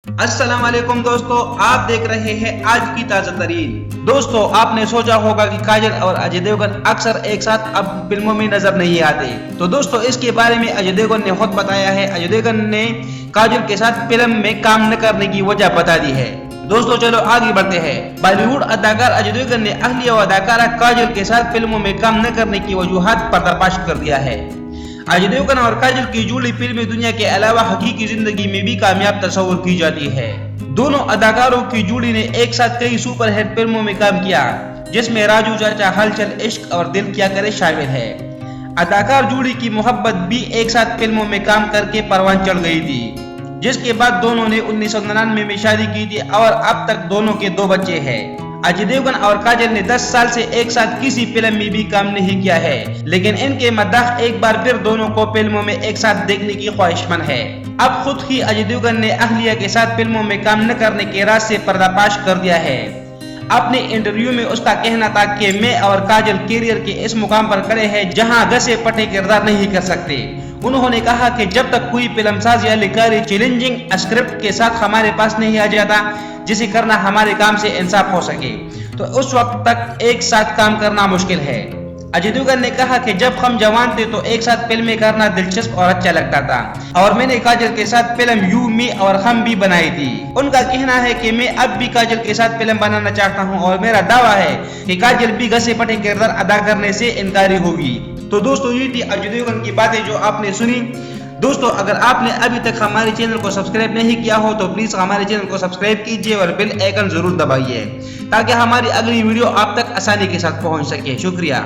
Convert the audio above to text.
अस्सलाम वालेकुम दोस्तों, आप देख रहे हैं आज की ताजा तरीन। दोस्तों, आपने सोचा होगा कि काजल और अजय देवगन अक्सर एक साथ अब फिल्मों में नजर नहीं आते। तो दोस्तों, इसके बारे में अजय देवगन ने खुद बताया है। अजय देवगन ने काजल के साथ फिल्म में काम न करने की वजह बता दी है। दोस्तों, चलो आगे बढ़ते हैं। बॉलीवुड अदाकार अजय देवगन ने अहलिया व अदाकारा काजल के साथ फिल्मों में काम न करने की वजूहात पर्दाफाश कर दिया है। अजय देवगन और काजल की जोड़ी फिल्मी दुनिया के अलावा हकीकी जिंदगी में भी कामयाब तस्वुर की जाती है। दोनों अदाकारों की जोड़ी ने एक साथ कई सुपरहिट फिल्मों में काम किया, जिसमें राजू चाचा, हलचल, इश्क और दिल क्या करे शामिल है। अदाकार जोड़ी की मोहब्बत भी एक साथ फिल्मों में काम करके परवान चढ़ गई थी, जिसके बाद दोनों ने 1999 में शादी की थी और अब तक दोनों के 2 बच्चे हैं। अजय देवगन और काजल ने 10 साल से एक साथ किसी फिल्म में भी काम नहीं किया है, लेकिन इनके मद्दाह एक बार फिर दोनों को फिल्मों में एक साथ देखने की ख्वाहिशमंद है। अब खुद ही अजय देवगन ने अहलिया के साथ फिल्मों में काम न करने के राज से पर्दाफाश कर दिया है। अपने इंटरव्यू में उसका कहना था कि मैं और काजल कैरियर के इस मुकाम पर खड़े हैं जहां घसे पटे किरदार नहीं कर सकते। उन्होंने कहा कि जब तक कोई फिल्मसाज या लिखारी चैलेंजिंग स्क्रिप्ट के साथ हमारे पास नहीं आ जाता जिसे करना हमारे काम से इंसाफ हो सके, तो उस वक्त तक एक साथ काम करना मुश्किल है। अजय देवगन ने कहा कि जब हम जवान थे तो एक साथ फिल्में करना दिलचस्प और अच्छा लगता था और मैंने काजल के साथ फिल्म यू, मी और हम भी बनाई थी। उनका कहना है कि मैं अब भी काजल के साथ फिल्म बनाना चाहता हूं और मेरा दावा है कि काजल भी घसे पटे किरदार अदा करने से इनकारी होगी। तो दोस्तों, ये थी अजय देवगन की बातें जो आपने सुनी। दोस्तों, अगर आपने अभी तक हमारे चैनल को सब्सक्राइब नहीं किया हो तो प्लीज हमारे चैनल को सब्सक्राइब कीजिए और बेल आइकन जरूर दबाइए ताकि हमारी अगली वीडियो आप तक आसानी के साथ पहुंच सके। शुक्रिया।